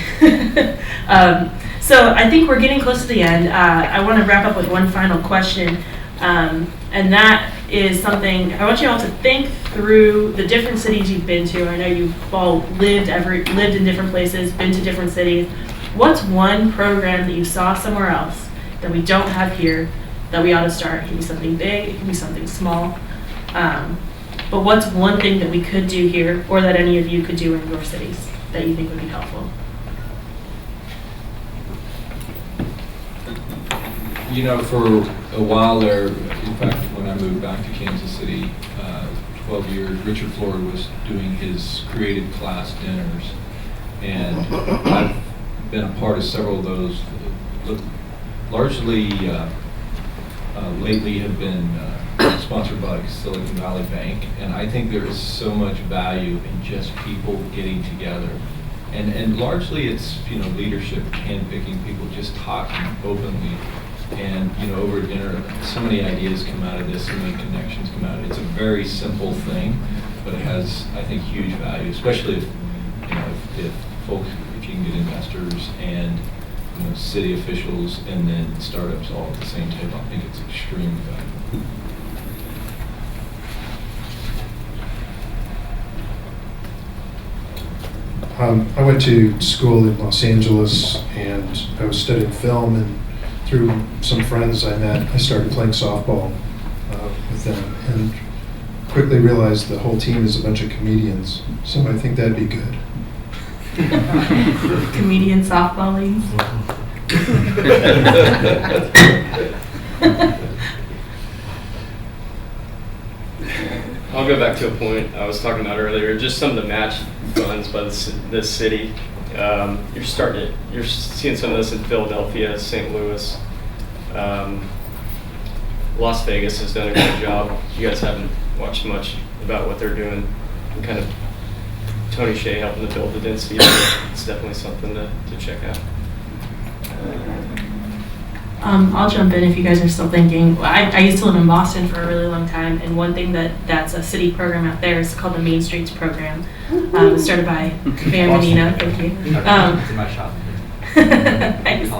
B: So I think we're getting close to the end. I want to wrap up with one final question, and that is something I want you all to think through the different cities you've been to. I know you've all lived in different places, been to different cities. What's one program that you saw somewhere else that we don't have here that we ought to start? It can be something big, it can be something small. But what's one thing that we could do here, or that any of you could do in your cities that you think would be helpful?
C: You know, for a while there, in fact, when I moved back to Kansas City, 12 years, Richard Floyd was doing his creative class dinners. And I've been a part of several of those. Largely, lately have been sponsored by Silicon Valley Bank. And I think there is so much value in just people getting together. And largely it's, you know, leadership, handpicking people, just talking openly. And, you know, over dinner, so many ideas come out of this, so many connections come out of it. It's a very simple thing, but it has, I think, huge value, especially if, you know, if folks, if you can get investors and, you know, city officials and then startups all at the same table. I think it's extremely valuable.
E: I went to school in Los Angeles and I was studying film, and through some friends I met, I started playing softball with them and quickly realized the whole team is a bunch of comedians, so I think that'd be good.
B: Comedian softball leagues.
G: I'll go back to a point I was talking about earlier, just some of the match funds by this city. You're seeing some of this in Philadelphia, St. Louis. Las Vegas has done a good job. You guys haven't watched much about what they're doing. And kind of Tony Hsieh helping to build the density. It's definitely something to check out.
B: I'll jump in if you guys are still thinking. I used to live in Boston for a really long time, and one thing that's a city program out there is called the Main Streets Program. Started by Van Medina. Thank you.
I: It's in my shop.
B: Thanks.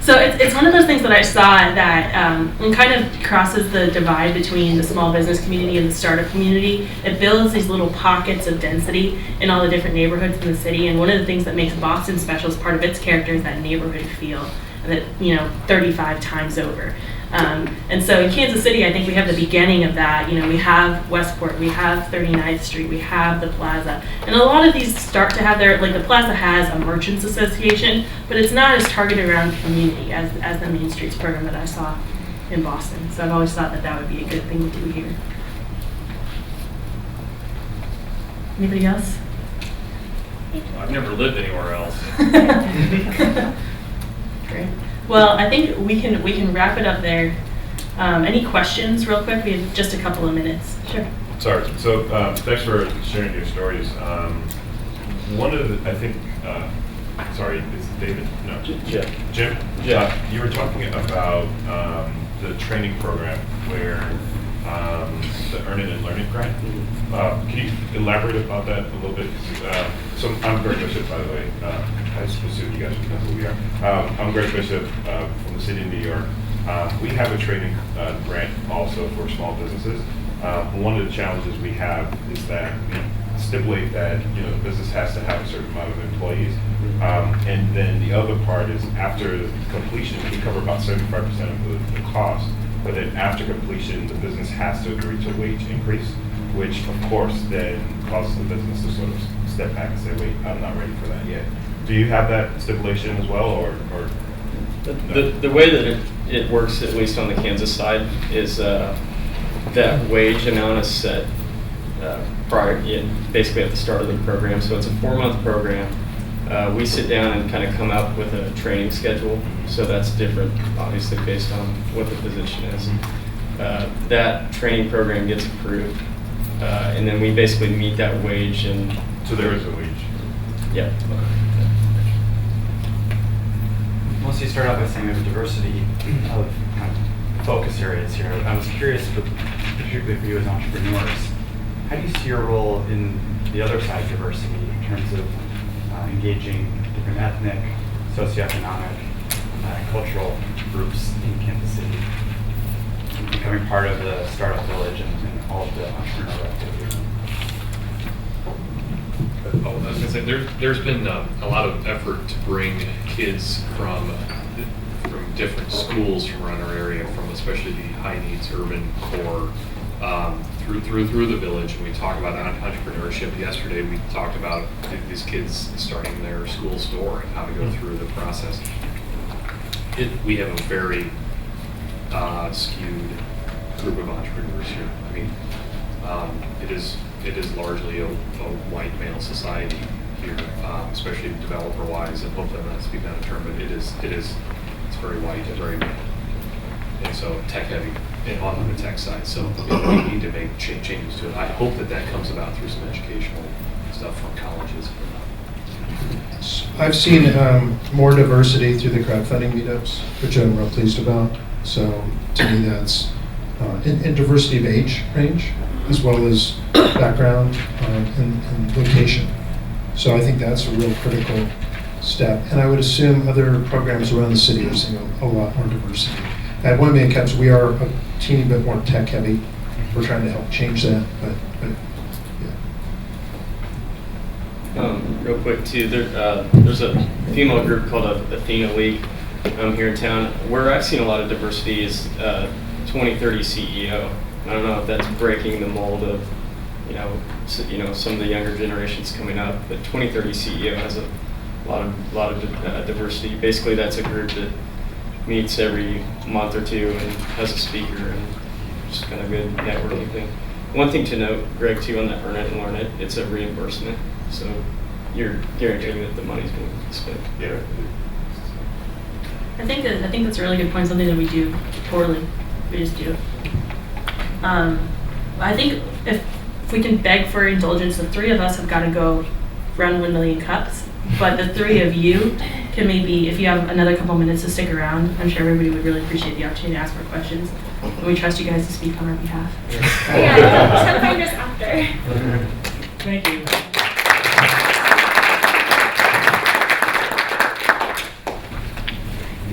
B: So it's one of those things that I saw that it kind of crosses the divide between the small business community and the startup community. It builds these little pockets of density in all the different neighborhoods in the city, and one of the things that makes Boston special as part of its character is that neighborhood feel. That, you know, 35 times over. And so in Kansas City, I think we have the beginning of that. You know, we have Westport, we have 39th Street, we have the Plaza. And a lot of these start to have their, like the Plaza has a merchants association, but it's not as targeted around community as the Main Streets program that I saw in Boston. So I've always thought that would be a good thing to do here. Anybody else?
D: I've never lived anywhere else.
B: Great. Well, I think we can wrap it up there. Any questions real quick? We have just a couple of minutes. Sure.
J: Sorry. So thanks for sharing your stories. One of the, I think, sorry, it's David? No.
G: Jim.
J: Jim?
G: Yeah.
J: You were talking about the training program where the Earn It and Learn It grant. Can you elaborate about that a little bit? So I'm Greg Bishop, by the way. I just assume you guys know who we are. I'm Greg Bishop from the city of New York. We have a training grant also for small businesses. One of the challenges we have is that we stipulate that the business has to have a certain amount of employees, and then the other part is after completion, we cover about 75% of the cost. But then after completion, the business has to agree to a wage increase, which of course then causes the business to sort of step back and say, wait, I'm not ready for that yet. Do you have that stipulation as well, or
G: The way that it works, at least on the Kansas side, is that wage amount is set basically at the start of the program. So it's a 4-month program. We sit down and kind of come up with a training schedule. So that's different, obviously, based on what the position is. That training program gets approved, and then we basically meet that wage. And
J: so there is a wage?
G: Yeah.
H: Mostly start out by saying there's a diversity of kind of focus areas here. I was curious, particularly for you as entrepreneurs, how do you see your role in the other side of diversity in terms of engaging different ethnic, socioeconomic, cultural groups in Kansas City, and becoming part of the startup village and all of the entrepreneurial activity?
D: I was going to say, there's been a lot of effort to bring kids from different schools from around our area, from especially the high needs urban core, through the village. And we talk about entrepreneurship. Yesterday we talked about these kids starting their school store and how to go through the process. We have a very skewed group of entrepreneurs here. I mean, it is largely a white male society here, especially developer-wise, and hopefully I'm not speaking out of turn, but it's very white and very male. And so tech-heavy on the tech side, so we need to make changes to it. I hope that comes about through some educational stuff from colleges.
E: I've seen more diversity through the crowdfunding meetups, which I'm real pleased about. So to me, that's and diversity of age range, as well as background and location. So I think that's a real critical step. And I would assume other programs around the city are seeing a lot more diversity. At 1 Million Cups, we are a teeny bit more tech heavy. We're trying to help change that, but yeah.
G: Real quick too, there's a female group called Athena League here in town. Where I've seen a lot of diversity is 2030 CEO. I don't know if that's breaking the mold of some of the younger generations coming up, but 2030 CEO has a lot of diversity. Basically, that's a group that meets every month or two and has a speaker and just kind of good networking thing. One thing to note, Greg, too, on that Earn It and Learn It, it's a reimbursement, so you're guaranteeing that the money's going to be spent.
J: Yeah.
B: I think that's a really good point. Something that we do poorly. We just do. I think if we can beg for indulgence, the 3 of us have got to go run 1 Million Cups. But the 3 of you can maybe, if you have another couple minutes to stick around, I'm sure everybody would really appreciate the opportunity to ask more questions. And we trust you guys to speak on our behalf.
F: Yeah, come find us after.
B: Thank you.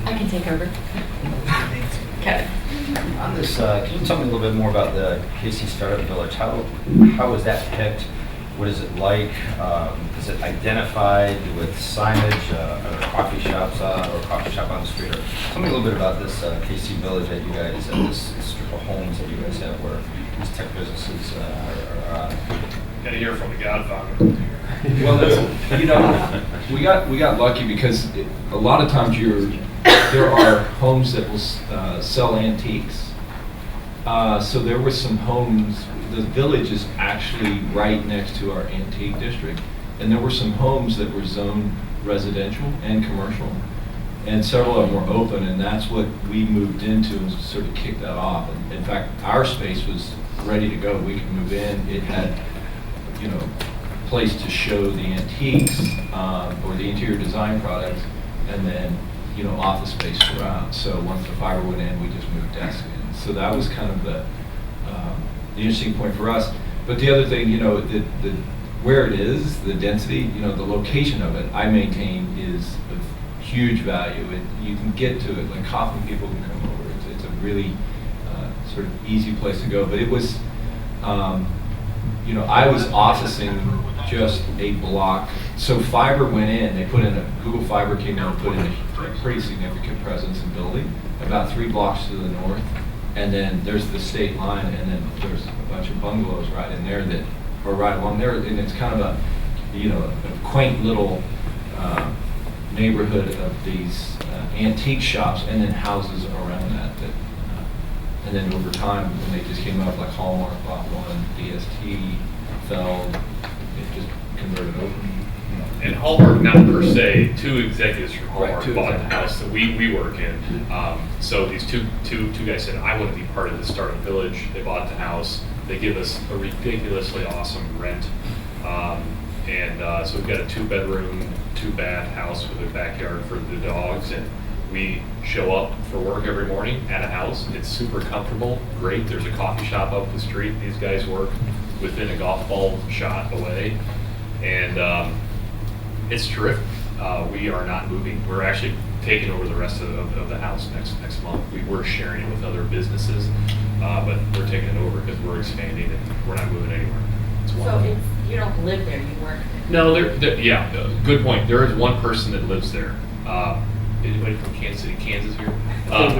B: I can take over. Kevin.
I: On this, can you tell me a little bit more about the KC Startup Village? How was that picked? What is it like? Is it identified with signage? Are there coffee shops or coffee shop on the street? Or tell me a little bit about this KC Village that you guys, this strip of homes that you guys have where these tech businesses are.
D: Gotta hear from the Godfather.
C: Well, that's, we got lucky because a lot of times there are homes that will sell antiques. So there were some homes. The village is actually right next to our antique district, and there were some homes that were zoned residential and commercial, and several of them were open, and that's what we moved into and sort of kicked that off. And in fact, our space was ready to go. We could move in. It had, place to show the antiques or the interior design products, and then office space throughout. So once the fiber went in, we just moved desks in. So that was kind of the interesting point for us. But the other thing, the where it is, the density, the location of it, I maintain is of huge value. You can get to it, like Kaufman people can come over. It's a really sort of easy place to go. But it was, I was officing just a block. So fiber went in, Google Fiber came in and put in a pretty significant presence in building, about 3 blocks to the north. And then there's the state line, and then there's a bunch of bungalows right in there that are right along there. And it's kind of a quaint little neighborhood of these antique shops and then houses around that. And then over time, when they just came up, like Hallmark bought one, DST, Feld, it just converted over.
D: And Hallmark, not per se, 2 executives from Hallmark
C: Right, 2
D: bought the
C: executives.
D: house that we work in. So these two guys said, I want to be part of the startup village. They bought the house. They give us a ridiculously awesome rent. So we've got a 2-bedroom, 2-bath house with a backyard for the dogs. And we show up for work every morning at a house. It's super comfortable, great. There's a coffee shop up the street. These guys work within a golf ball shot away. And it's terrific. We are not moving. We're actually taking over the rest of the house next month. We were sharing it with other businesses, but we're taking it over because we're expanding and we're not moving anywhere. It's
K: So
D: wonderful.
K: you don't live there, you work there?
D: No, yeah, good point. There is one person that lives there. Anybody from Kansas City, Kansas here?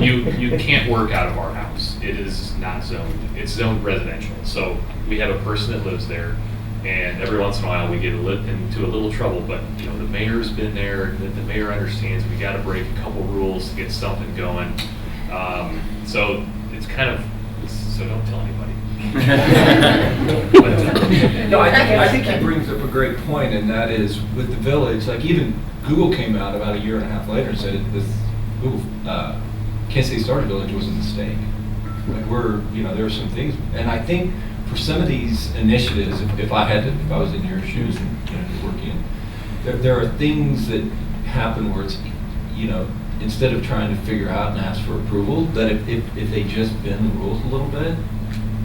D: You can't work out of our house. It is not zoned. It's zoned residential. So we have a person that lives there, and every once in a while we get into a little trouble. But the mayor's been there. The mayor understands we got to break a couple rules to get something going. So it's kind of so don't tell anybody.
C: No, I think he brings up a great point, and that is with the village, like even Google came out about 1.5 years later and said this Google Kansas City Startup Village was a mistake. Like there are some things, and I think for some of these initiatives, if I was in your shoes and working, there are things that happen where it's instead of trying to figure out and ask for approval, that if they just bend the rules a little bit,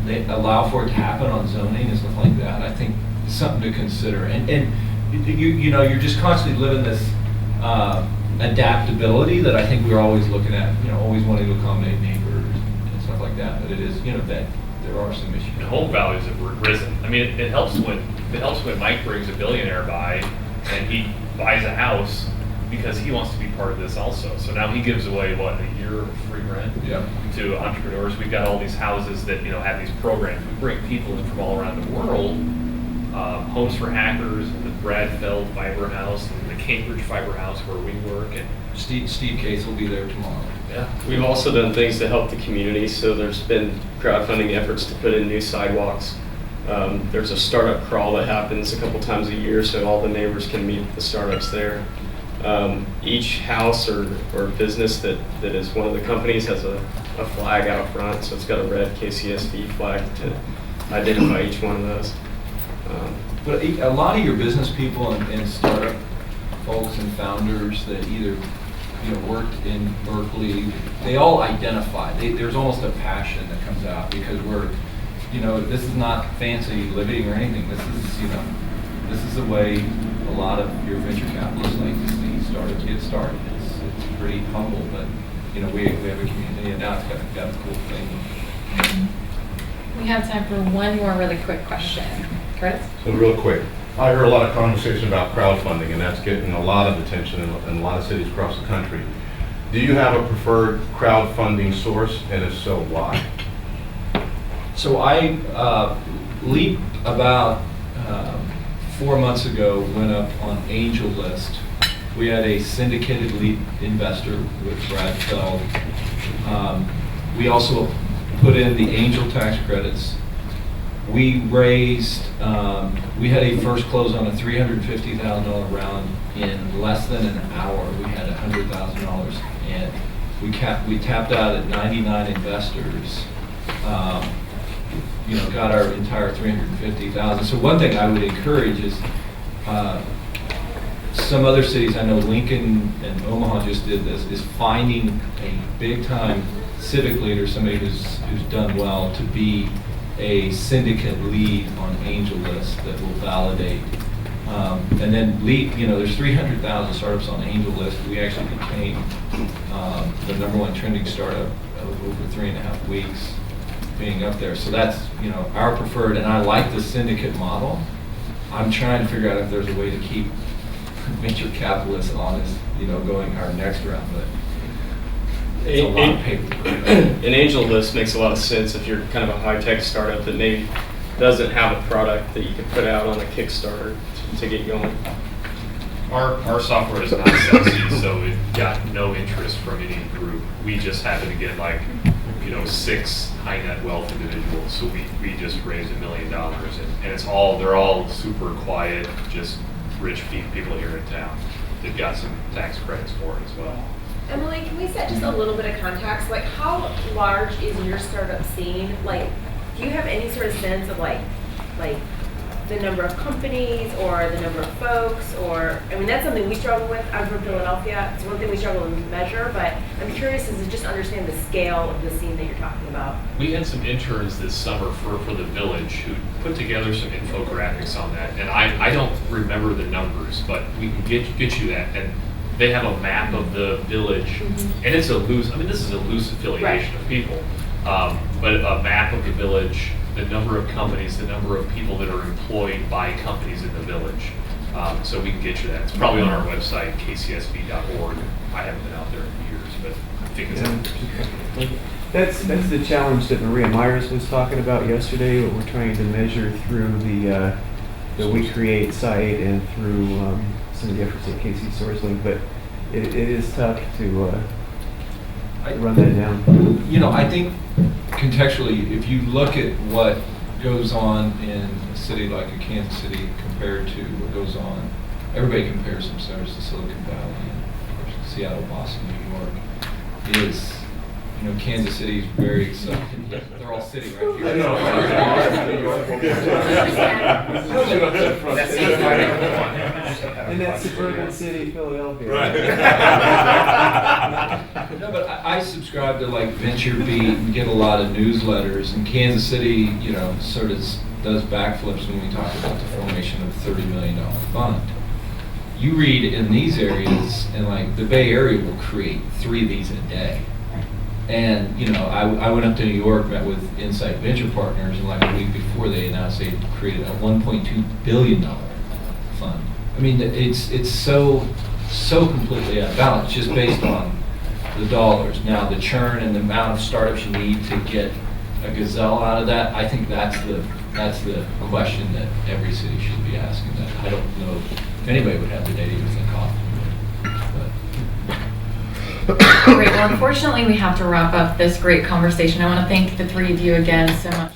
C: they allow for it to happen on zoning and stuff like that. I think it's something to consider. And you're just constantly living this adaptability that I think we're always looking at. Always wanting to accommodate neighbors and stuff like that. But it is that there are some issues.
D: And home values have risen. I mean, it helps when Mike brings a billionaire by and he buys a house because he wants to be part of this also. So now he gives away a year of free rent to entrepreneurs. We've got all these houses that have these programs. We bring people in from all around the world. Homes for Hackers and the Brad Feld Fiber House and the Cambridge Fiber House where we work. And
C: Steve Case will be there tomorrow.
D: yeah,
G: We've also done things to help the community, so there's been crowdfunding efforts to put in new sidewalks. There's a startup crawl that happens a couple times a year, so all the neighbors can meet the startups there. Each house or business that is one of the companies has a flag out front, so it's got a red KCSD flag to identify each one of those.
C: But a lot of your business people and startup folks and founders that either worked in Berkeley, they all identify. There's almost a passion that comes out because this is not fancy living or anything. This is the way a lot of your venture capitalists like to see get started. It's pretty humble, but we have a community, and now it's got a cool thing.
K: We have time for one more really quick question. Chris?
L: So real quick, I hear a lot of conversation about crowdfunding, and that's getting a lot of attention in a lot of cities across the country. Do you have a preferred crowdfunding source, and if so, why?
C: So I Leap about 4 months ago went up on AngelList. We had a syndicated Leap investor with Brad Feld. We also put in the angel tax credits. We raised, we had a first close on a $350,000 round in less than an hour. We had $100,000 and we tapped out at 99 investors. Got our entire $350,000. So one thing I would encourage is some other cities, I know Lincoln and Omaha just did this, is finding a big-time civic leader, somebody who's done well, to be a syndicate lead on AngelList that will validate. And then lead, there's 300,000 startups on AngelList. We actually became the #1 trending startup over 3.5 weeks being up there. So that's, our preferred, and I like the syndicate model. I'm trying to figure out if there's a way to keep venture capitalists honest, going our next round, but it's a lot of paper.
G: An AngelList makes a lot of sense if you're kind of a high-tech startup that maybe doesn't have a product that you can put out on a Kickstarter to get going.
D: Our software is not sexy, so it got no interest from any group. We just happened to get 6 high net wealth individuals, so we just raised $1 million, and they're all super quiet, just rich people here in town. They've got some tax credits for it as well.
M: Emily, can we set just a little bit of context? Like, how large is your startup scene? Like, do you have any sort of sense of like the number of companies or the number of folks? Or, I mean, that's something we struggle with. I'm from Philadelphia. It's one thing we struggle to measure, but I'm curious is to just understand the scale of the scene that you're talking about.
D: We had some interns this summer for the village who put together some infographics on that, and I don't remember the numbers, but we can get you that. And they have a map of the village, and it's this is a loose affiliation of people, but a map of the village, the number of companies, the number of people that are employed by companies in the village. So we can get you that. It's probably on our website, kcsb.org. I haven't been out there in years, but I think it's
A: That's the challenge that Maria Myers was talking about yesterday, what we're trying to measure through the We Create site and through some of the efforts at KC SourceLink, but it is tough to run that down.
C: I think contextually, if you look at what goes on in a city like a Kansas City compared to what goes on, everybody compares themselves to Silicon Valley and of course, Seattle, Boston, New York. Kansas City is very exciting. They're all sitting right here.
A: In that suburban city, Philadelphia.
C: No, but I subscribe to VentureBeat and get a lot of newsletters. And Kansas City, sort of does backflips when we talk about the formation of a $30 million fund. You read in these areas, and the Bay Area will create 3 of these a day. And, I went up to New York, met with Insight Venture Partners, and a week before they announced they created a $1.2 billion fund. I mean, it's so completely out of balance, just based on the dollars. Now, the churn and the amount of startups you need to get a gazelle out of that, I think that's the question that every city should be asking. That I don't know if anybody would have the data to think off.
K: Great. Well, unfortunately, we have to wrap up this great conversation. I want to thank the 3 of you again so much.